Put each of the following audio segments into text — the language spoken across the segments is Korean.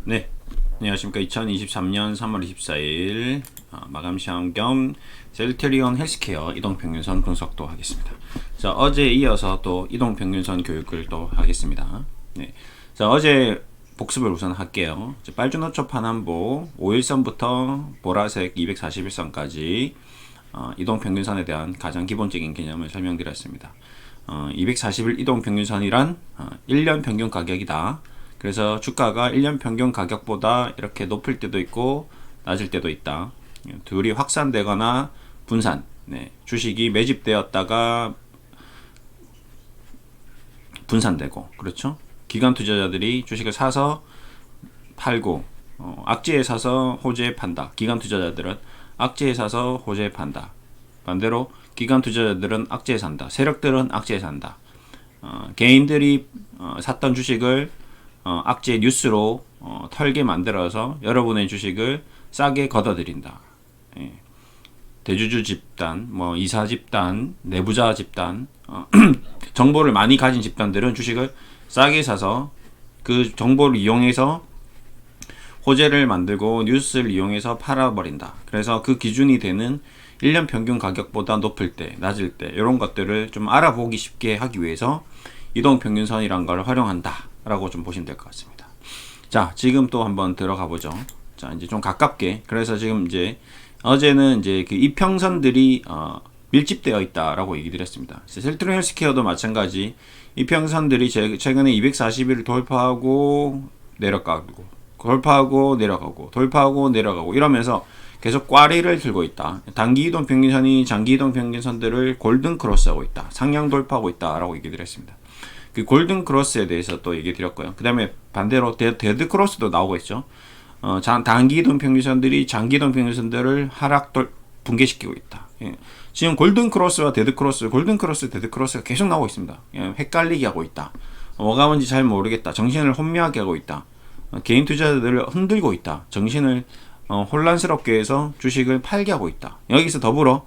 네, 안녕하십니까. 2023년 3월 24일 마감 시험 겸 셀트리온 헬스케어 이동평균선 분석도 하겠습니다. 자, 어제 이어서 또 이동평균선 교육을 또 하겠습니다. 네, 자, 어제 복습을 우선 할게요. 빨주노초 반환보 5일선부터 보라색 241선까지 이동평균선에 대한 가장 기본적인 개념을 설명드렸습니다. 241 이동평균선이란 1년 평균 가격이다. 그래서 주가가 1년 평균 가격보다 이렇게 높을 때도 있고 낮을 때도 있다. 둘이 확산되거나 분산, 주식이 매집되었다가 분산되고, 그렇죠? 기관 투자자들이 주식을 사서 팔고, 악재에 사서 호재에 판다. 기관 투자자들은 악재에 사서 호재에 판다. 반대로 기관 투자자들은 악재에 산다. 세력들은 악재에 산다. 개인들이 샀던 주식을 악재 뉴스로 털게 만들어서 여러분의 주식을 싸게 걷어들인다. 예. 대주주 집단, 이사 집단, 내부자 집단, 정보를 많이 가진 집단들은 주식을 싸게 사서 그 정보를 이용해서 호재를 만들고 뉴스를 이용해서 팔아버린다. 그래서 그 기준이 되는 1년 평균 가격보다 높을 때, 낮을 때 이런 것들을 좀 알아보기 쉽게 하기 위해서 이동평균선이란 걸 활용한다 라고 좀 보시면 될 것 같습니다. 자, 지금 또 한번 들어가 보죠. 자, 이제 좀 가깝게. 그래서 지금 이제 어제는 이제 그 이평선들이 밀집되어 있다라고 얘기 드렸습니다. 셀트리온 헬스케어도 마찬가지. 이평선들이 최근에 240일을 돌파하고 내려가고 돌파하고 내려가고 돌파하고 내려가고 이러면서 계속 꽈리를 들고 있다. 단기 이동 평균선이 장기 이동 평균선들을 골든 크로스하고 있다. 상향 돌파하고 있다라고 얘기 드렸습니다. 그 골든 크로스에 대해서 또 얘기 드렸고요. 그 다음에 반대로 데드 크로스도 나오고 있죠. 단기 이동 평균선들이 장기 이동 평균선들을 붕괴시키고 있다. 예. 지금 골든 크로스와 데드 크로스, 골든 크로스, 데드 크로스가 계속 나오고 있습니다. 예. 헷갈리게 하고 있다. 뭐가 뭔지 잘 모르겠다. 정신을 혼미하게 하고 있다. 개인 투자자들을 흔들고 있다. 정신을 혼란스럽게 해서 주식을 팔게 하고 있다. 여기서 더불어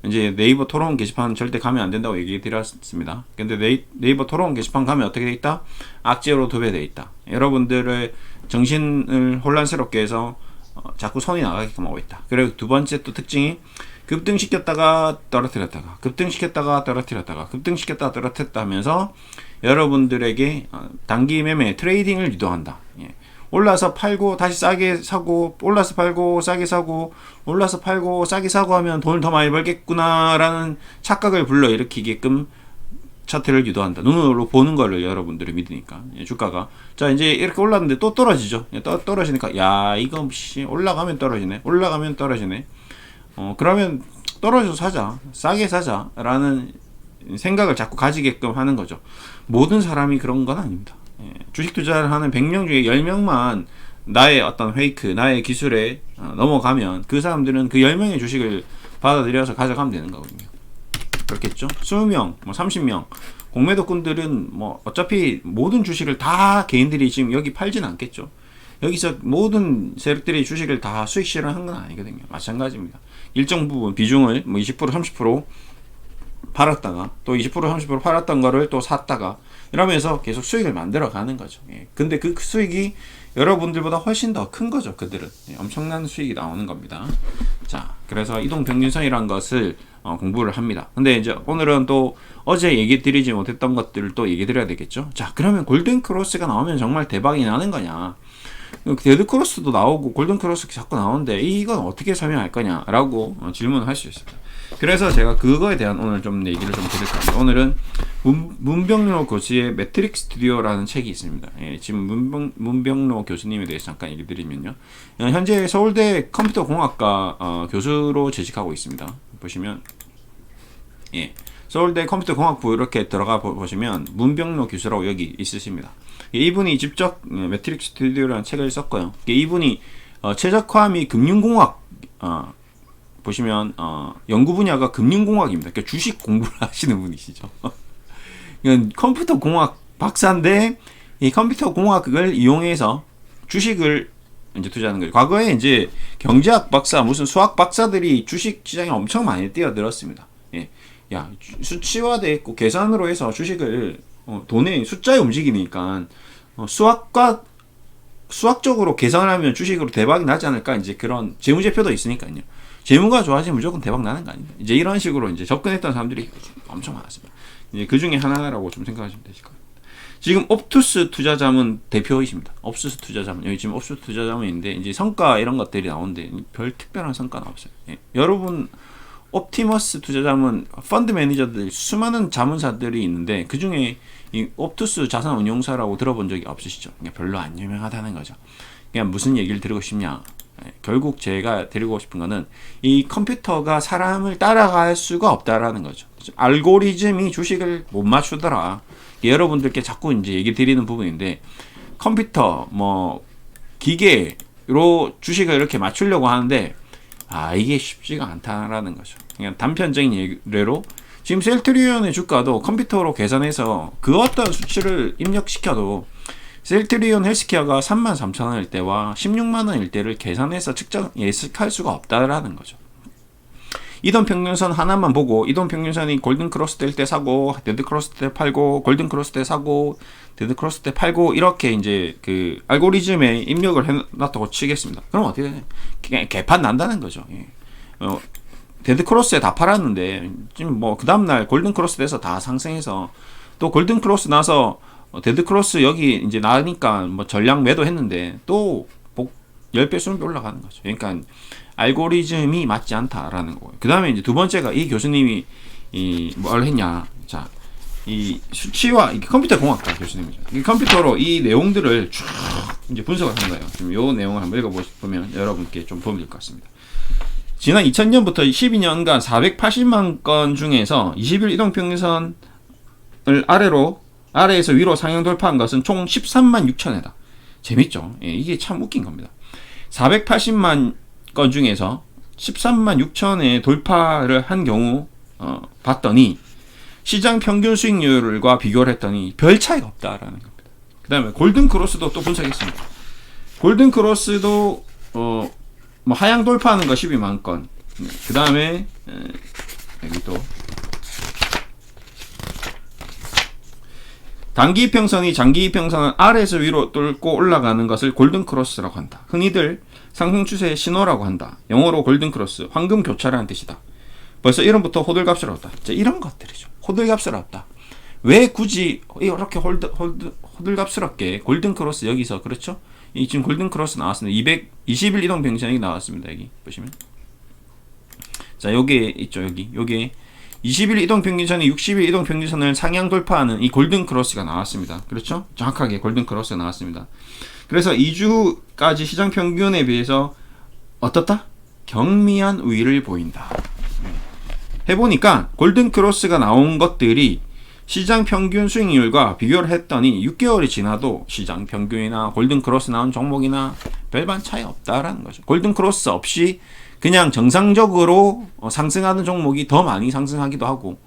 이제 네이버 토론 게시판 절대 가면 안 된다고 얘기 드렸습니다. 근데 네이버 토론 게시판 가면 어떻게 돼 있다? 악재로 도배돼 있다. 여러분들의 정신을 혼란스럽게 해서 자꾸 손이 나가게끔 하고 있다. 그리고 두 번째 또 특징이 급등시켰다가 떨어뜨렸다가 급등시켰다가 떨어뜨렸다가 급등시켰다가 떨어뜨렸다 하면서 여러분들에게 단기 매매 트레이딩을 유도한다. 예. 올라서 팔고 다시 싸게 사고 올라서 팔고 싸게 사고 올라서 팔고 싸게 사고 하면 돈을 더 많이 벌겠구나라는 착각을 불러일으키게끔 차트를 유도한다. 눈으로 보는 거를 여러분들이 믿으니까 주가가 자 이제 이렇게 올랐는데 또 떨어지죠. 떨어지니까 야 이거 올라가면 떨어지네. 올라가면 떨어지네. 그러면 떨어져서 사자. 싸게 사자라는 생각을 자꾸 가지게끔 하는 거죠. 모든 사람이 그런 건 아닙니다. 주식 투자를 하는 100명 중에 10명만 나의 어떤 페이크, 나의 기술에 넘어가면 그 사람들은 그 10명의 주식을 받아들여서 가져가면 되는 거거든요. 그렇겠죠? 20명, 30명 공매도꾼들은 어차피 모든 주식을 다 개인들이 지금 여기 팔진 않겠죠. 여기서 모든 세력들이 주식을 다 수익 실현한 건 아니거든요. 마찬가지입니다. 일정 부분 비중을 20% 30% 팔았다가 또 20% 30% 팔았던 거를 또 샀다가 이러면서 계속 수익을 만들어 가는 거죠. 예. 근데 그 수익이 여러분들보다 훨씬 더 큰 거죠. 그들은 엄청난 수익이 나오는 겁니다. 자, 그래서 이동평균선이란 것을 공부를 합니다. 근데 이제 오늘은 또 어제 얘기 드리지 못했던 것들을 또 얘기 드려야 되겠죠. 자, 그러면 골든 크로스가 나오면 정말 대박이 나는 거냐? 데드 크로스도 나오고 골든 크로스 자꾸 나오는데 이건 어떻게 설명할 거냐라고 질문을 할 수 있습니다. 그래서 제가 그거에 대한 오늘 좀 얘기를 좀 드릴 겁니다. 오늘은 문병로 교수의 매트릭 스튜디오라는 책이 있습니다. 예, 지금 문병로 교수님에 대해서 잠깐 얘기 드리면요. 현재 서울대 컴퓨터공학과 교수로 재직하고 있습니다. 보시면 예, 서울대 컴퓨터공학부 이렇게 들어가 보시면 문병로 교수라고 여기 있으십니다. 이분이 직접 매트릭 스튜디오라는 책을 썼고요. 이분이 최적화 및 금융공학 보시면 연구 분야가 금융공학입니다. 그러니까 주식 공부를 하시는 분이시죠. 컴퓨터 공학 박사인데 이 컴퓨터 공학을 이용해서 주식을 이제 투자하는 거죠. 과거에 이제 경제학 박사, 무슨 수학 박사들이 주식 시장에 엄청 많이 뛰어들었습니다. 예. 야, 수치화돼 있고 계산으로 해서 주식을 돈의 숫자에 움직이니까 수학과 수학적으로 계산하면 주식으로 대박이 나지 않을까 이제 그런 재무제표도 있으니까요. 재무가 좋아지면 무조건 대박 나는 거 아닙니까? 이제 이런 식으로 이제 접근했던 사람들이 엄청 많았습니다. 이제 그 중에 하나라고 좀 생각하시면 되실 거예요. 지금 옵투스 투자자문 대표이십니다. 옵투스 투자자문 여기 지금 옵투스 투자자문인데 이제 성과 이런 것들이 나오는데 별 특별한 성과는 없어요. 예. 여러분 옵티머스 투자자문 펀드 매니저들 수많은 자문사들이 있는데 그 중에 이 옵투스 자산운용사라고 들어본 적이 없으시죠? 그러니까 별로 안 유명하다는 거죠. 그냥 무슨 얘기를 드리고 싶냐? 예. 결국 제가 드리고 싶은 거는 이 컴퓨터가 사람을 따라갈 수가 없다라는 거죠. 알고리즘이 주식을 못 맞추더라. 여러분들께 자꾸 이제 얘기 드리는 부분인데 컴퓨터 뭐 기계로 주식을 이렇게 맞추려고 하는데 이게 쉽지가 않다라는 거죠. 그냥 단편적인 예로 지금 셀트리온의 주가도 컴퓨터로 계산해서 그 어떤 수치를 입력시켜도 셀트리온 헬스케어가 33,000원일 때와 16만원일 때를 계산해서 예측할 수가 없다라는 거죠. 이동평균선 하나만 보고 이동평균선이 골든크로스 될 때 사고 데드크로스 때 팔고 골든크로스 때 사고 데드크로스 때 팔고 이렇게 이제 그 알고리즘에 입력을 해놨다고 치겠습니다. 그럼 어떻게 되냐? 그냥 개판 난다는 거죠. 예. 데드크로스에 다 팔았는데 지금 뭐 그 다음날 골든크로스 돼서 다 상승해서 또 골든크로스 나서 데드크로스 여기 이제 나니까 뭐 전량 매도했는데 또 10배 20배 올라가는 거죠. 그러니까 알고리즘이 맞지 않다라는 거예요. 그 다음에 이제 두 번째가 이 교수님이 뭘 했냐. 자, 이 수치와 이 컴퓨터 공학과 교수님이죠. 이 컴퓨터로 이 내용들을 쭉 이제 분석을 한 거예요. 지금 요 내용을 한번 읽어보시면 여러분께 좀 도움이 될 것 같습니다. 지난 2000년부터 12년간 480만 건 중에서 20일 이동평균선을 아래에서 위로 상향 돌파한 것은 총 13만 6천 회다. 재밌죠? 예, 이게 참 웃긴 겁니다. 480만 건 중에서 13만 6천에 돌파를 한 경우 봤더니 시장 평균 수익률과 비교를 했더니 별 차이가 없다라는 겁니다. 그 다음에 골든크로스도 또 분석했습니다. 골든크로스도 뭐 하향 돌파하는 거 12만 건. 그 다음에 여기 또 단기 이평선이 장기 이평선을 아래에서 위로 뚫고 올라가는 것을 골든크로스라고 한다. 흔히들 상승 추세의 신호라고 한다. 영어로 골든크로스, 황금 교차라는 뜻이다. 벌써 이름부터 호들갑스럽다. 이런 것들이죠. 호들갑스럽다. 왜 굳이 이렇게 호들갑스럽게 골든크로스 여기서 그렇죠? 이 지금 골든크로스 나왔습니다. 220일 이동평균선이 나왔습니다. 여기 보시면 자 여기에 있죠. 여기에 20일 이동평균선이 60일 이동평균선을 상향 돌파하는 이 골든크로스가 나왔습니다. 그렇죠? 정확하게 골든크로스가 나왔습니다. 그래서 2주까지 시장 평균에 비해서 어떻다? 경미한 우위를 보인다. 해보니까 골든크로스가 나온 것들이 시장 평균 수익률과 비교를 했더니 6개월이 지나도 시장 평균이나 골든크로스 나온 종목이나 별반 차이 없다라는 거죠. 골든크로스 없이 그냥 정상적으로 상승하는 종목이 더 많이 상승하기도 하고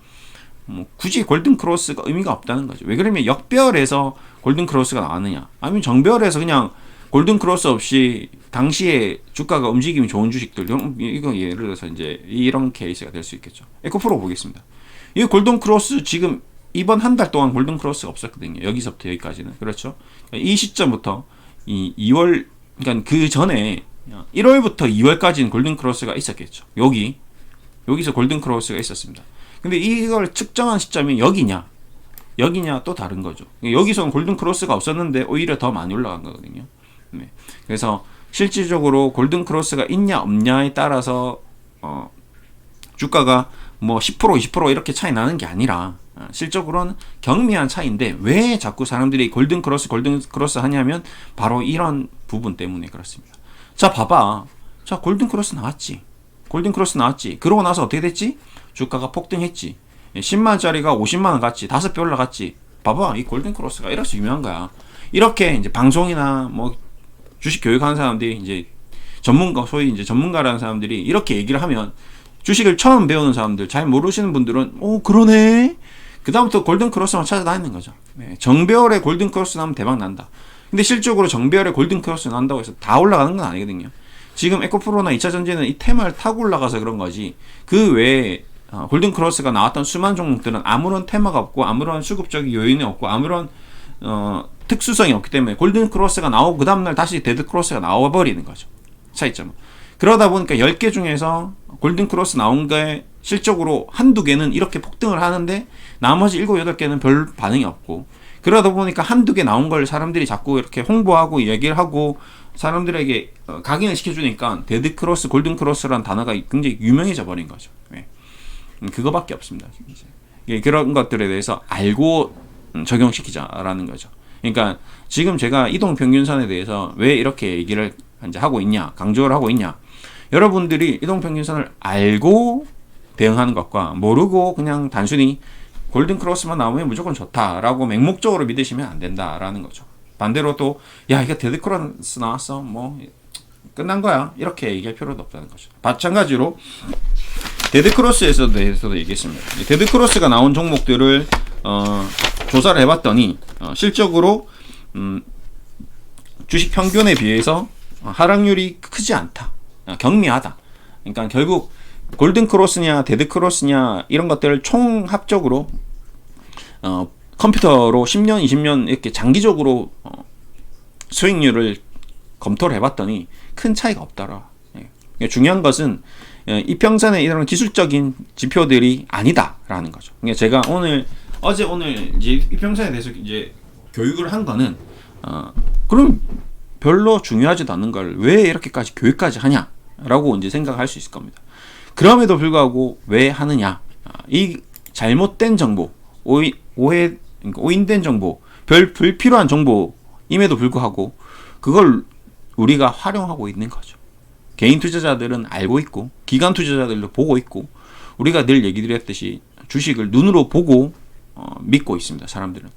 굳이 골든크로스가 의미가 없다는 거죠. 왜 그러면 역별에서 골든크로스가 나왔느냐 아니면 정별에서 그냥 골든크로스 없이 당시에 주가가 움직임이 좋은 주식들 이거 예를 들어서 이제 이런 케이스가 될 수 있겠죠. 에코프로 보겠습니다. 이 골든크로스 지금 이번 한 달 동안 골든크로스가 없었거든요. 여기서부터 여기까지는. 그렇죠. 이 시점부터 이 2월 그러니까 그 전에 1월부터 2월까지는 골든크로스가 있었겠죠. 여기서 골든크로스가 있었습니다. 근데 이걸 측정한 시점이 여기냐 또 다른 거죠. 여기서는 골든크로스가 없었는데 오히려 더 많이 올라간 거거든요. 네. 그래서 실질적으로 골든크로스가 있냐 없냐에 따라서 주가가 뭐 10% 20% 이렇게 차이 나는 게 아니라 실적으로는 경미한 차이인데 왜 자꾸 사람들이 골든크로스 하냐면 바로 이런 부분 때문에 그렇습니다. 자 봐봐. 자 골든크로스 나왔지. 그러고 나서 어떻게 됐지? 주가가 폭등했지. 10만원짜리가 50만원 갔지. 5배 올라갔지. 봐봐. 이 골든크로스가 이래서 유명한 거야. 이렇게 이제 방송이나 뭐 주식 교육하는 사람들이 이제 소위 이제 전문가라는 사람들이 이렇게 얘기를 하면 주식을 처음 배우는 사람들, 잘 모르시는 분들은 그러네. 그 다음부터 골든크로스만 찾아다니는 거죠. 네, 정배열의 골든크로스 나면 대박 난다. 근데 실적으로 정배열의 골든크로스 난다고 해서 다 올라가는 건 아니거든요. 지금 에코프로나 2차전지는 이 테마를 타고 올라가서 그런 거지 그 외에 골든크로스가 나왔던 수많은 종목들은 아무런 테마가 없고 아무런 수급적인 요인이 없고 아무런 특수성이 없기 때문에 골든 크로스가 나오고 그 다음날 다시 데드 크로스가 나와버리는 거죠. 차이점은. 그러다 보니까 10개 중에서 골든 크로스 나온 게 실적으로 한두 개는 이렇게 폭등을 하는데 나머지 7, 8개는 별 반응이 없고, 그러다 보니까 한두 개 나온 걸 사람들이 자꾸 이렇게 홍보하고 얘기를 하고 사람들에게 각인을 시켜주니까 데드 크로스, 골든 크로스라는 단어가 굉장히 유명해져 버린 거죠. 네. 그거밖에 없습니다. 이제. 그런 것들에 대해서 알고 적용시키자라는 거죠. 그러니까 지금 제가 이동평균선에 대해서 왜 이렇게 얘기를 이제 하고 있냐, 강조를 하고 있냐. 여러분들이 이동평균선을 알고 대응하는 것과 모르고 그냥 단순히 골든 크로스만 나오면 무조건 좋다라고 맹목적으로 믿으시면 안 된다라는 거죠. 반대로 또 야, 이거 데드 크로스 나왔어, 뭐 끝난 거야, 이렇게 얘기할 필요도 없다는 거죠. 마찬가지로 데드 크로스에서 대해서도 얘기했습니다. 데드 크로스가 나온 종목들을 조사를 해봤더니 실적으로 주식 평균에 비해서 하락률이 크지 않다, 경미하다. 그러니까 결국 골든 크로스냐 데드 크로스냐 이런 것들을 총합적으로 컴퓨터로 10년, 20년 이렇게 장기적으로 수익률을 검토를 해봤더니 큰 차이가 없더라. 예. 중요한 것은 이평선의 이런 기술적인 지표들이 아니다라는 거죠. 그러니까 제가 오늘 이제 이평선에 대해서 이제 교육을 한 거는 그럼 별로 중요하지도 않는 걸 왜 이렇게까지 교육까지 하냐라고 이제 생각할 수 있을 겁니다. 그럼에도 불구하고 왜 하느냐? 이 잘못된 정보, 오인된 정보, 별 불필요한 정보임에도 불구하고 그걸 우리가 활용하고 있는 거죠. 개인 투자자들은 알고 있고, 기관 투자자들도 보고 있고, 우리가 늘 얘기 드렸듯이 주식을 눈으로 보고 믿고 있습니다. 사람들은.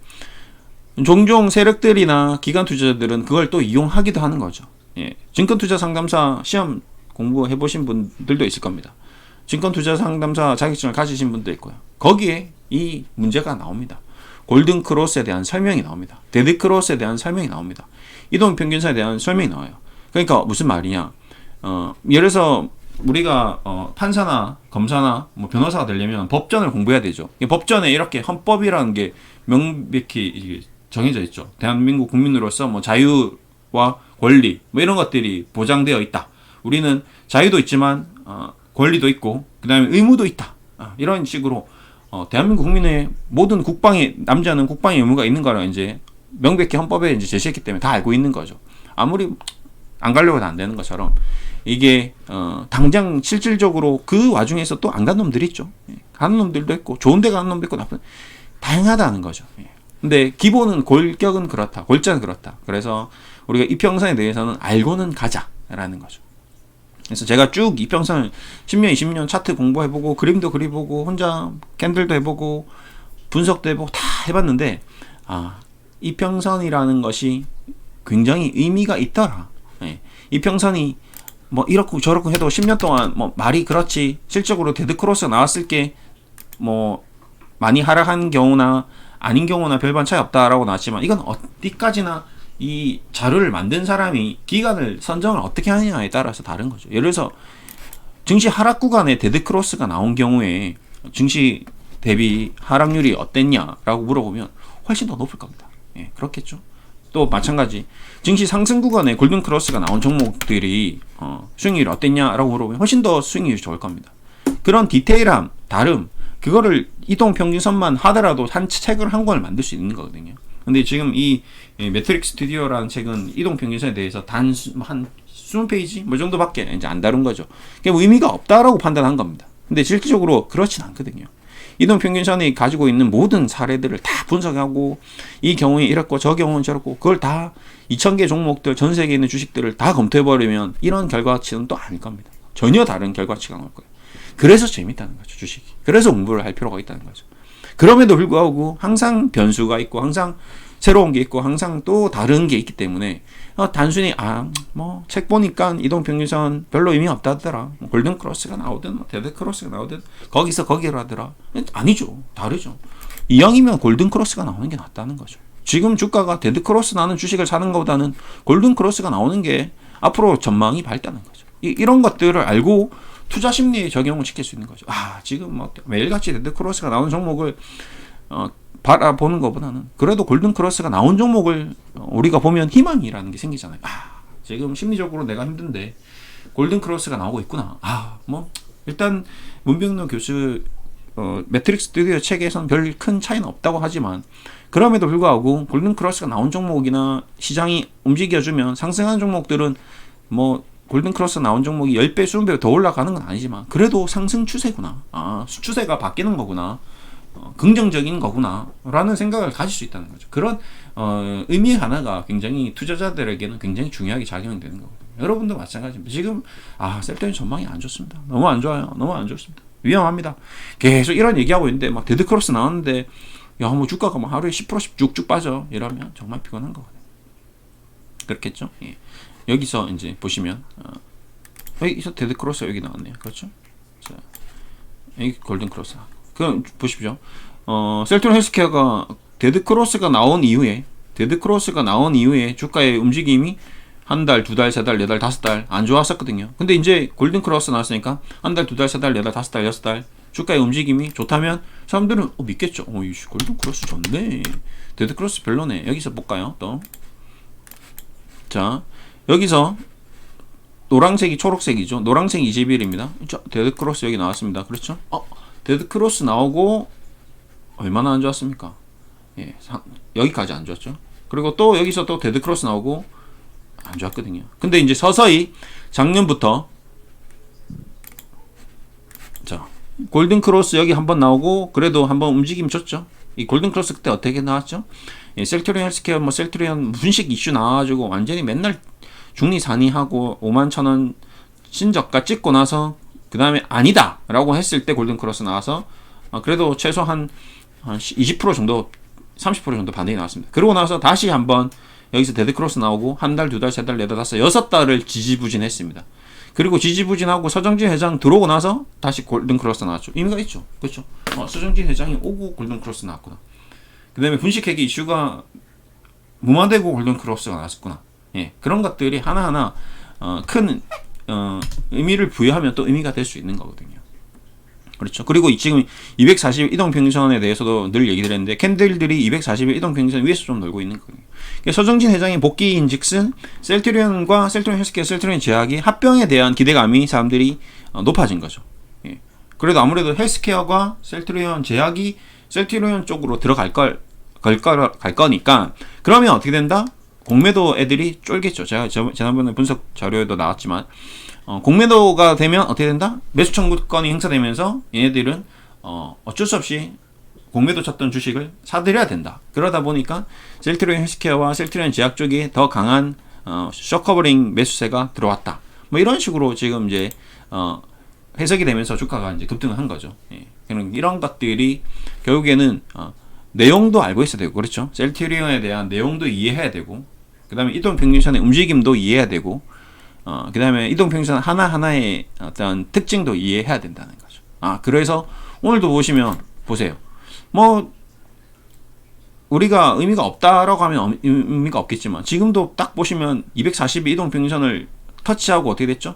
종종 세력들이나 기관 투자자들은 그걸 또 이용하기도 하는 거죠. 예. 증권투자상담사 시험 공부해 보신 분들도 있을 겁니다. 증권투자상담사 자격증을 가지신 분도 있고요. 거기에 이 문제가 나옵니다. 골든 크로스에 대한 설명이 나옵니다. 데드 크로스에 대한 설명이 나옵니다. 이동평균선에 대한 설명이 나와요. 그러니까 무슨 말이냐? 예를 들어서 우리가 판사나 검사나 뭐 변호사가 되려면 법전을 공부해야 되죠. 법전에 이렇게 헌법이라는 게 명백히 정해져 있죠. 대한민국 국민으로서 뭐 자유와 권리 뭐 이런 것들이 보장되어 있다. 우리는 자유도 있지만 권리도 있고 그다음에 의무도 있다. 이런 식으로 대한민국 국민의 모든 국방에 남자는 국방의 의무가 있는 거라 이제 명백히 헌법에 이제 제시했기 때문에 다 알고 있는 거죠. 아무리 안 가려고 해도 안 되는 것처럼 이게 당장 실질적으로 그 와중에서 또 안 간 놈들이 있죠. 가는 놈들도 있고 좋은 데 가는 놈도 있고 나쁜 다양하다는 거죠. 근데 기본은 골격은 그렇다. 골자는 그렇다. 그래서 우리가 이평선에 대해서는 알고는 가자라는 거죠. 그래서 제가 쭉 이평선을 10년, 20년 차트 공부해보고 그림도 그려보고 혼자 캔들도 해보고 분석도 해보고 다 해봤는데 이평선이라는 것이 굉장히 의미가 있더라. 예. 이평선이 뭐 이렇고 저렇고 해도 10년 동안 뭐 말이 그렇지 실적으로 데드 크로스가 나왔을 게 뭐 많이 하락한 경우나 아닌 경우나 별반 차이 없다라고 나왔지만 이건 어디까지나 이 자료를 만든 사람이 기간을 선정을 어떻게 하느냐에 따라서 다른 거죠. 예를 들어서 증시 하락 구간에 데드 크로스가 나온 경우에 증시 대비 하락률이 어땠냐라고 물어보면 훨씬 더 높을 겁니다. 예, 그렇겠죠. 또 마찬가지 증시 상승 구간에 골든 크로스가 나온 종목들이 수익률이 어땠냐라고 물어보면 훨씬 더 수익률이 좋을 겁니다. 그런 디테일함, 다름 그거를 이동평균선만 하더라도 한 책을 한 권을 만들 수 있는 거거든요. 근데 지금 이 매트릭 스튜디오라는 책은 이동평균선에 대해서 한 20페이지 뭐 정도밖에 이제 안 다룬 거죠. 그게 의미가 없다라고 판단한 겁니다. 근데 실질적으로 그렇진 않거든요. 이동평균선이 가지고 있는 모든 사례들을 다 분석하고 이 경우에 이렇고 저 경우는 저렇고 그걸 다 2000개 종목들 전 세계에 있는 주식들을 다 검토해버리면 이런 결과치는 또 아닐 겁니다. 전혀 다른 결과치가 나올 거예요. 그래서 재밌다는 거죠, 주식이. 그래서 공부를 할 필요가 있다는 거죠. 그럼에도 불구하고 항상 변수가 있고 항상 새로운 게 있고 항상 또 다른 게 있기 때문에 단순히 뭐 책 보니까 이동평균선 별로 의미 없다더라. 뭐 골든 크로스가 나오든 뭐 데드 크로스가 나오든 거기서 거기로 하더라. 아니죠. 다르죠. 이왕이면 골든 크로스가 나오는 게 낫다는 거죠. 지금 주가가 데드 크로스 나는 주식을 사는 것보다는 골든 크로스가 나오는 게 앞으로 전망이 밝다는 거죠. 이런 것들을 알고 투자 심리에 적용을 시킬 수 있는 거죠. 지금 뭐 매일같이 데드 크로스가 나오는 종목을 바라보는 것보다는 그래도 골든 크로스가 나온 종목을 우리가 보면 희망이라는 게 생기잖아요. 지금 심리적으로 내가 힘든데 골든 크로스가 나오고 있구나. 뭐 일단 문병노 교수 매트릭스 스튜디오 책에서는 별 큰 차이는 없다고 하지만 그럼에도 불구하고 골든 크로스가 나온 종목이나 시장이 움직여주면 상승하는 종목들은 뭐 골든 크로스 나온 종목이 10배, 20배 더 올라가는 건 아니지만 그래도 상승 추세구나. 추세가 바뀌는 거구나. 긍정적인 거구나 라는 생각을 가질 수 있다는 거죠. 그런 의미 하나가 굉장히 투자자들에게는 굉장히 중요하게 작용이 되는 거거든요. 여러분도 마찬가지입니다. 지금 셀토닌 전망이 안 좋습니다. 너무 안 좋아요. 너무 안 좋습니다. 위험합니다. 계속 이런 얘기하고 있는데 막 데드크로스 나왔는데 뭐 주가가 뭐 하루에 10%씩 쭉쭉 빠져 이러면 정말 피곤한 거거든요. 그렇겠죠? 예. 여기서 이제 보시면 여기서 데드크로스 여기 나왔네요. 그렇죠? 자, 여기 골든크로스. 그럼 보십시오. 셀트론 헬스케어가 데드크로스가 나온 이후에 주가의 움직임이 한 달, 두 달, 세 달, 네 달, 다섯 달 안 좋았었거든요. 근데 이제 골든크로스 나왔으니까 한 달, 두 달, 세 달, 네 달, 다섯 달, 여섯 달 주가의 움직임이 좋다면 사람들은 믿겠죠. 골든크로스 좋네. 데드크로스 별로네. 여기서 볼까요? 또. 자, 여기서 노란색이 초록색이죠. 노란색 20일입니다. 데드크로스 여기 나왔습니다. 그렇죠? 데드크로스 나오고 얼마나 안 좋았습니까? 예, 여기까지 안 좋았죠. 그리고 또 여기서 또 데드크로스 나오고 안 좋았거든요. 근데 이제 서서히 작년부터 자 골든크로스 여기 한번 나오고 그래도 한번 움직임 줬죠. 이 골든크로스 그때 어떻게 나왔죠? 예, 셀트리온 헬스케어 셀트리온 분식 이슈 나와가지고 완전히 맨날 중리산이하고 51,000원 신저가 찍고 나서 그 다음에 아니다 라고 했을 때 골든크로스 나와서 그래도 최소 한 20% 정도 30% 정도 반등이 나왔습니다. 그러고 나서 다시 한번 여기서 데드크로스 나오고 한 달, 두 달, 세 달, 네 달, 다섯, 여섯 달을 지지부진했습니다. 그리고 지지부진하고 서정진 회장 들어오고 나서 다시 골든크로스 나왔죠. 의미가 있죠. 그렇죠. 서정진 회장이 오고 골든크로스 나왔구나. 그 다음에 분식회계 이슈가 무마되고 골든크로스가 나왔구나. 예, 그런 것들이 하나하나 큰 의미를 부여하면 또 의미가 될 수 있는 거거든요. 그렇죠. 그리고 지금 240일 이동평균선에 대해서도 늘 얘기를 했는데 캔들들이 240일 이동평균선 위에서 좀 놀고 있는 거예요. 서정진 회장의 복귀인즉슨 셀트리온과 셀트리온 헬스케어, 셀트리온 제약이 합병에 대한 기대감이 사람들이 높아진 거죠. 예. 그래도 아무래도 헬스케어과 셀트리온 제약이 셀트리온 쪽으로 들어갈 갈 거니까 그러면 어떻게 된다? 공매도 애들이 쫄겠죠. 제가 지난번에 분석 자료에도 나왔지만 공매도가 되면 어떻게 된다? 매수 청구권이 행사되면서 얘네들은 어쩔 수 없이 공매도 쳤던 주식을 사들여야 된다. 그러다 보니까 셀트리온 헬스케어와 셀트리온 제약 쪽이 더 강한 숏커버링 매수세가 들어왔다. 뭐 이런 식으로 지금 이제 해석이 되면서 주가가 이제 급등을 한 거죠. 예. 이런 것들이 결국에는 내용도 알고 있어야 되고 그렇죠. 셀트리온에 대한 내용도 이해해야 되고 그 다음에 이동평균선의 움직임도 이해해야 되고 그 다음에 이동평균선 하나하나의 어떤 특징도 이해해야 된다는 거죠. 그래서 오늘도 보세요. 뭐 우리가 의미가 없다라고 하면 의미가 없겠지만 지금도 딱 보시면 240의 이동평균선을 터치하고 어떻게 됐죠?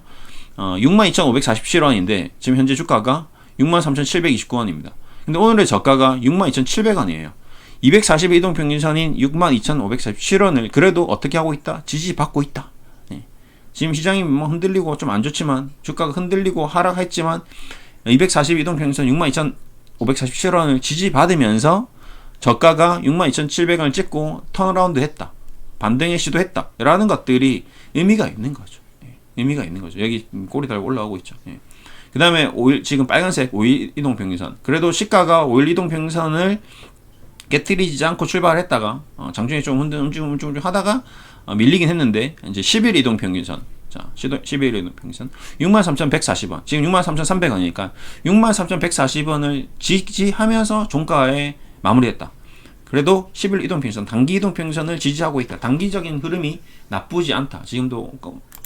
62,547원인데 지금 현재 주가가 63,729원입니다. 근데 오늘의 저가가 62,700원이에요. 240의 이동평균선인 62,547원을 그래도 어떻게 하고 있다? 지지받고 있다. 네. 지금 시장이 뭐 흔들리고 좀 안 좋지만 주가가 흔들리고 하락했지만 240 이동평균선 62,547원을 지지받으면서 저가가 62,700원을 찍고 턴어라운드 했다. 반등의 시도했다. 라는 것들이 의미가 있는 거죠. 예. 의미가 있는 거죠. 여기 꼬리 달고 올라오고 있죠. 예. 그 다음에 지금 빨간색 5일 이동평균선. 그래도 시가가 5일 이동평균선을 깨트리지 않고 출발했다가 장중에 좀 움직임 하다가 밀리긴 했는데 이제 10일 이동평균선. 자, 11일 이동평균선 63,140원. 지금 63,300원이니까 63,140원을 지지하면서 종가에 마무리했다. 그래도 10일 이동평균선, 단기 이동평균선을 지지하고 있다. 단기적인 흐름이 나쁘지 않다. 지금도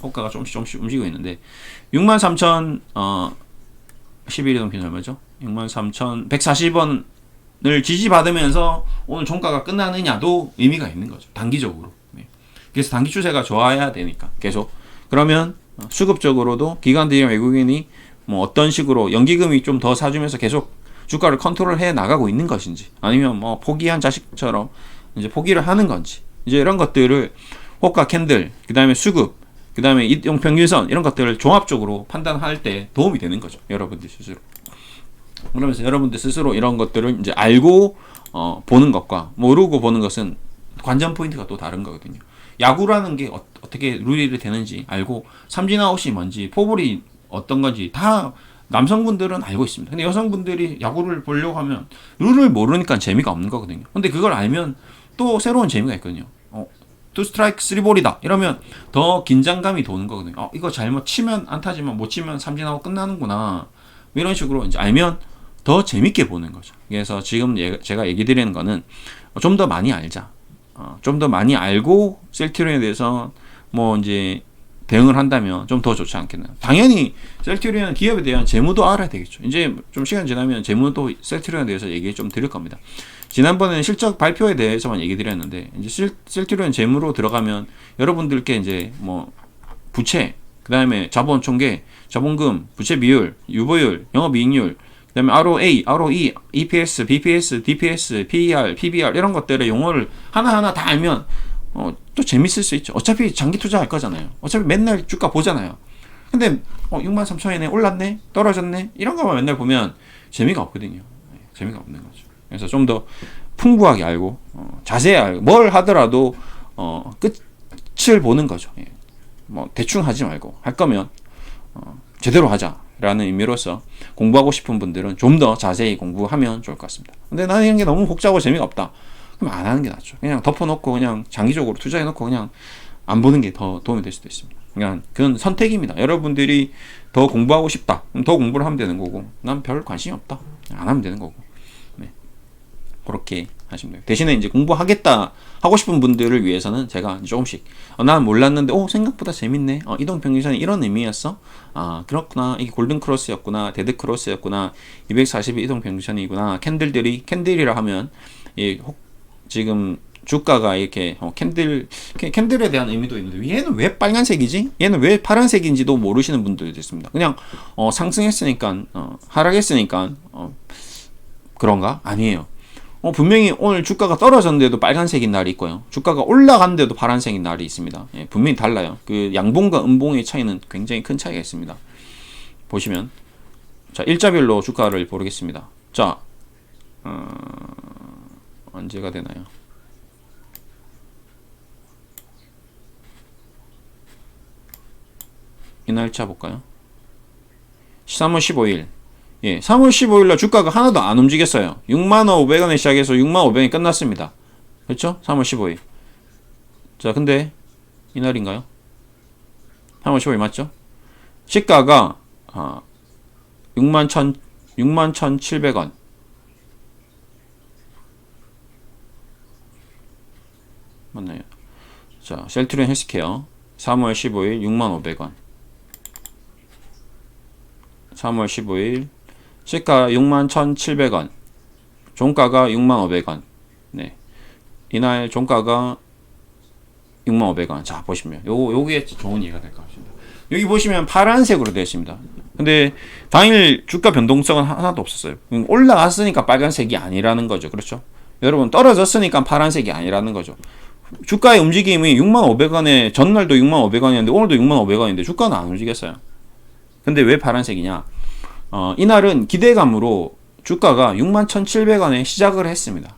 호가가 조금씩 움직이고 있는데 63,000 11일 이동평균선 얼마죠? 63,140원을 지지받으면서 오늘 종가가 끝나느냐도 의미가 있는 거죠. 단기적으로. 네. 그래서 단기 추세가 좋아야 되니까 계속. 그러면 수급적으로도 기관들이나 외국인이 뭐 어떤 식으로 연기금이 좀 더 사주면서 계속 주가를 컨트롤해 나가고 있는 것인지, 아니면 뭐 포기한 자식처럼 이제 포기를 하는 건지, 이제 이런 것들을 호가 캔들, 그 다음에 수급, 그 다음에 이동평균선 이런 것들을 종합적으로 판단할 때 도움이 되는 거죠. 여러분들 스스로. 그러면서 여러분들 스스로 이런 것들을 이제 알고 보는 것과 모르고 보는 것은 관전 포인트가 또 다른 거거든요. 야구라는 게 어떻게 룰이 되는지 알고 삼진 아웃이 뭔지 포볼이 어떤 건지 다 남성분들은 알고 있습니다. 근데 여성분들이 야구를 보려고 하면 룰을 모르니까 재미가 없는 거거든요. 근데 그걸 알면 또 새로운 재미가 있거든요. 투 스트라이크 3볼이다 이러면 더 긴장감이 도는 거거든요. 이거 잘못 치면 안타지만 못 치면 삼진하고 끝나는구나, 이런 식으로 이제 알면 더 재밌게 보는 거죠. 그래서 지금 제가 얘기 드리는 거는 좀 더 많이 알자, 좀 더 많이 알고 셀트리온에 대해서 뭐 이제 대응을 한다면 좀 더 좋지 않겠나. 당연히 셀트리온 기업에 대한 재무도 알아야 되겠죠. 이제 좀 시간 지나면 재무도 셀트리온에 대해서 얘기 좀 드릴 겁니다. 지난번에는 실적 발표에 대해서만 얘기 드렸는데, 이제 셀트리온 재무로 들어가면 여러분들께 이제 뭐 부채, 그 다음에 자본 총계, 자본금, 부채 비율, 유보율, 영업이익률, 그 다음에 ROA, ROE, EPS, BPS, DPS, PER, PBR 이런 것들의 용어를 하나하나 다 알면 또 재밌을 수 있죠. 어차피 장기 투자할 거잖아요. 어차피 맨날 주가 보잖아요. 근데 63,000원에 올랐네, 떨어졌네, 이런 거만 맨날 보면 재미가 없거든요. 재미가 없는 거죠. 그래서 좀 더 풍부하게 알고 자세히 알고 뭘 하더라도 끝을 보는 거죠. 뭐 대충 하지 말고 할 거면 제대로 하자라는 의미로서 공부하고 싶은 분들은 좀 더 자세히 공부하면 좋을 것 같습니다. 근데 나는 이런 게 너무 복잡하고 재미가 없다, 그럼 안 하는 게 낫죠. 그냥 덮어놓고 그냥 장기적으로 투자해놓고 그냥 안 보는 게 더 도움이 될 수도 있습니다. 그냥 그건 선택입니다. 여러분들이 더 공부하고 싶다, 그럼 더 공부를 하면 되는 거고, 난 별 관심이 없다, 안 하면 되는 거고. 네. 그렇게 하시면 돼요. 대신에 이제 공부하겠다 하고 싶은 분들을 위해서는 제가 조금씩 난 몰랐는데 생각보다 재밌네, 이동평균선이 이런 의미였어, 그렇구나, 이게 골든 크로스였구나, 데드 크로스였구나, 240이 이동평균선이구나, 캔들이라 하면 지금 주가가 이렇게 캔들에 대한 의미도 있는데 얘는 왜 빨간색이지? 얘는 왜 파란색인지도 모르시는 분들도 있습니다. 그냥 상승했으니까 하락했으니까 그런가? 아니에요. 분명히 오늘 주가가 떨어졌는데도 빨간색인 날이 있고요, 주가가 올라갔는데도 파란색인 날이 있습니다. 분명히 달라요. 그 양봉과 음봉의 차이는 굉장히 큰 차이가 있습니다. 보시면 자, 일자별로 주가를 보겠습니다. 자, 언제가 되나요? 이 날짜 볼까요? 3월 15일. 3월 15일날 주가가 하나도 안 움직였어요. 65,500원에 시작해서 65,500원이 끝났습니다. 그렇죠? 3월 15일. 자, 근데 이날인가요? 3월 15일 맞죠? 시가가 61,700원. 맞나요? 자, 셀트리온 헬스케어 3월 15일 65,500원. 3월 15일 시가 61,700원, 종가가 65,500원. 네. 이날 종가가 65,500원. 자, 보시면 요게 좋은 이해가 될 것 같습니다. 여기 보시면 파란색으로 되어 있습니다. 근데 당일 주가 변동성은 하나도 없었어요. 올라갔으니까 빨간색이 아니라는 거죠. 그렇죠? 여러분, 떨어졌으니까 파란색이 아니라는 거죠. 주가의 움직임이 65,500원에 전날도 65,500원이었는데 오늘도 65,500원인데 주가는 안 움직였어요. 근데 왜 파란색이냐? 이날은 기대감으로 주가가 61,700원에 시작을 했습니다.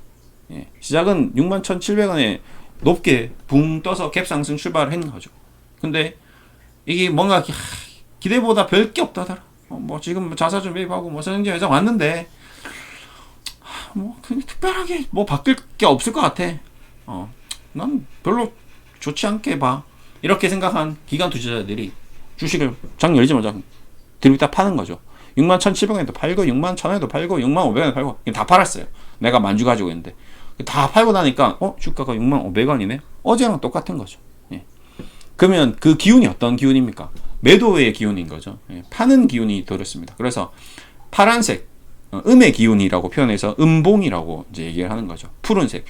시작은 61,700원에 높게 붕 떠서 갭 상승 출발을 했는 거죠. 근데 이게 뭔가 기대보다 별 게 없다더라. 뭐 지금 자사주 매입하고 뭐 선행지 회장 왔는데 특별하게 뭐 바뀔 게 없을 것 같아. 난 별로 좋지 않게 봐. 이렇게 생각한 기관 투자자들이 주식을 장 열자마자 들이다 파는 거죠. 61,700원에도 팔고 61,000원에도 팔고 65,500원에도 팔고 다 팔았어요. 내가 만주 가지고 있는데 다 팔고 나니까 주가가 65,500원이네. 어제랑 똑같은 거죠. 그러면 그 기운이 어떤 기운입니까? 매도의 기운인 거죠. 파는 기운이 들었습니다. 그래서 파란색, 음의 기운이라고 표현해서 음봉이라고 이제 얘기를 하는 거죠. 푸른색,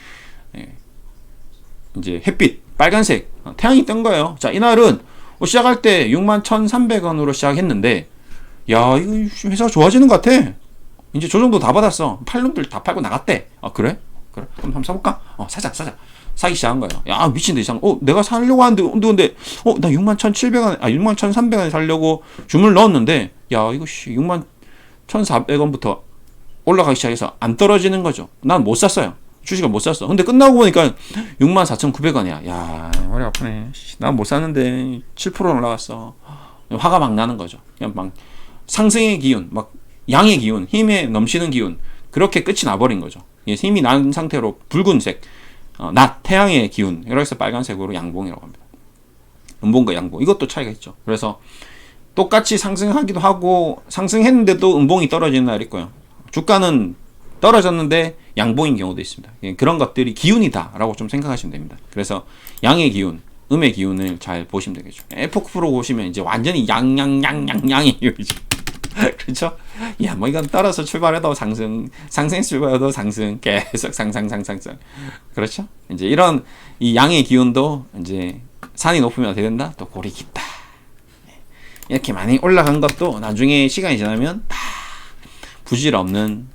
이제 햇빛, 빨간색, 태양이 뜬 거예요. 자, 이날은 시작할 때 61,300원으로 시작했는데, 야, 이거 회사가 좋아지는 것 같아. 이제 조정도 다 받았어. 팔 놈들 다 팔고 나갔대. 아, 그래? 그래? 그럼 한번 사볼까? 사자. 사기 시작한 거예요. 야, 미친 듯이 내가 사려고 하는데, 근데, 나 61,700원, 61,300원에 사려고 주문을 넣었는데, 야, 이거, 61,400원부터 올라가기 시작해서 안 떨어지는 거죠. 난 못 샀어요. 주식을 못 샀어. 근데 끝나고 보니까 64,900원이야. 야, 머리 아프네. 난 못 샀는데 7% 올라갔어. 화가 막 나는 거죠. 그냥 막 상승의 기운, 막 양의 기운, 힘에 넘치는 기운, 그렇게 끝이 나버린 거죠. 힘이 난 상태로 붉은색, 낮, 태양의 기운, 이렇게 해서 빨간색으로 양봉이라고 합니다. 음봉과 양봉, 이것도 차이가 있죠. 그래서 똑같이 상승하기도 하고, 상승했는데도 음봉이 떨어지는 날이 있고요. 주가는 떨어졌는데 양봉인 경우도 있습니다. 그런 것들이 기운이다라고 좀 생각하시면 됩니다. 그래서 양의 기운, 음의 기운을 잘 보시면 되겠죠. 에포크 프로 보시면 이제 완전히 양의 기운이죠. 그렇죠? 야, 뭐 이건 떨어서 출발해도 상승 출발해도 상승, 계속 상승. 그렇죠? 이제 이런 이 양의 기운도 이제 산이 높으면 어떻게 된다? 또 골이 깊다. 이렇게 많이 올라간 것도 나중에 시간이 지나면 다 부질없는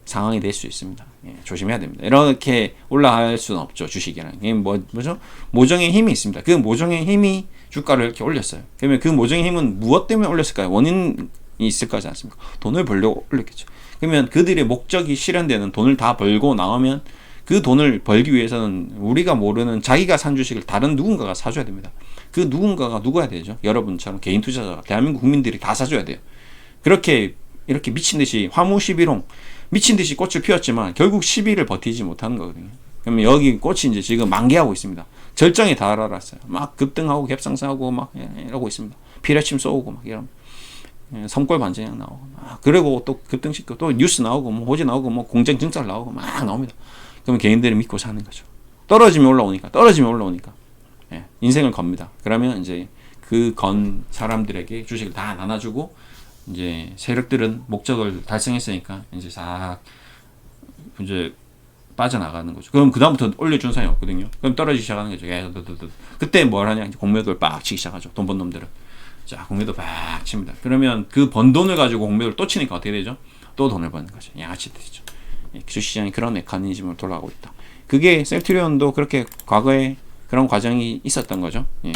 상황이 될 수 있습니다. 조심해야 됩니다. 이렇게 올라갈 수는 없죠. 주식이랑. 이게 뭐죠? 모종의 힘이 있습니다. 그 모종의 힘이 주가를 이렇게 올렸어요. 그러면 그 모종의 힘은 무엇 때문에 올렸을까요? 원인이 있을 거지 않습니까? 돈을 벌려고 올렸겠죠. 그러면 그들의 목적이 실현되는 돈을 다 벌고 나오면 그 돈을 벌기 위해서는 우리가 모르는 자기가 산 주식을 다른 누군가가 사줘야 됩니다. 그 누군가가 누구야 되죠? 여러분처럼 개인 투자자, 대한민국 국민들이 다 사줘야 돼요. 이렇게 미친 듯이 화무 11홍 미친 듯이 꽃을 피웠지만 결국 10일을 버티지 못하는 거거든요. 그러면 여기 꽃이 이제 지금 만개하고 있습니다. 절정에 달아났어요. 막 급등하고 갭상승하고 막 이러고 있습니다. 피레침 쏘고 막 이런 섬골 반전형 나오고 그리고 또 급등시키고 또 뉴스 나오고 뭐 호재 나오고 뭐 공정 증설 나오고 막 나옵니다. 그러면 개인들이 믿고 사는 거죠. 떨어지면 올라오니까 인생을 겁니다. 그러면 이제 그 건 사람들에게 주식을 다 나눠주고 이제 세력들은 목적을 달성했으니까 이제 싹 이제 빠져나가는 거죠. 그럼 그다음부터 올려준 사람이 없거든요. 그럼 떨어지기 시작하는 거죠. 그때 뭘 하냐? 공매도를 빡 치기 시작하죠. 돈 번 놈들은. 자, 공매도 빡 칩니다. 그러면 그 번 돈을 가지고 공매도를 또 치니까 어떻게 되죠? 또 돈을 버는 거죠. 양아치 되죠. 주식시장이 그런 메커니즘으로 돌아가고 있다. 그게 셀트리온도 그렇게 과거에 그런 과정이 있었던 거죠. 예.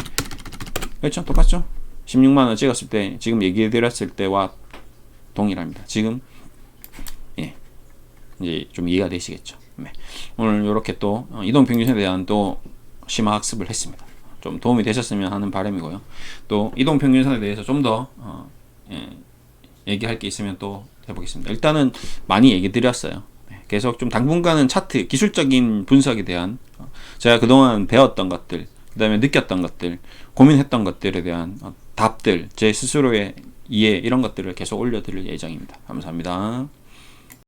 그렇죠? 똑같죠? 16만원 찍었을 때 지금 얘기해 드렸을 때와 동일합니다. 지금 이제 좀 이해가 되시겠죠. 네. 오늘 이렇게 또 이동평균선에 대한 또 심화 학습을 했습니다. 좀 도움이 되셨으면 하는 바람이고요. 또 이동평균선에 대해서 좀 더 얘기할 게 있으면 또 해보겠습니다. 일단은 많이 얘기 드렸어요. 계속 좀 당분간은 차트 기술적인 분석에 대한 제가 그동안 배웠던 것들, 그 다음에 느꼈던 것들, 고민했던 것들에 대한 답들, 제 스스로의 이해 이런 것들을 계속 올려드릴 예정입니다. 감사합니다.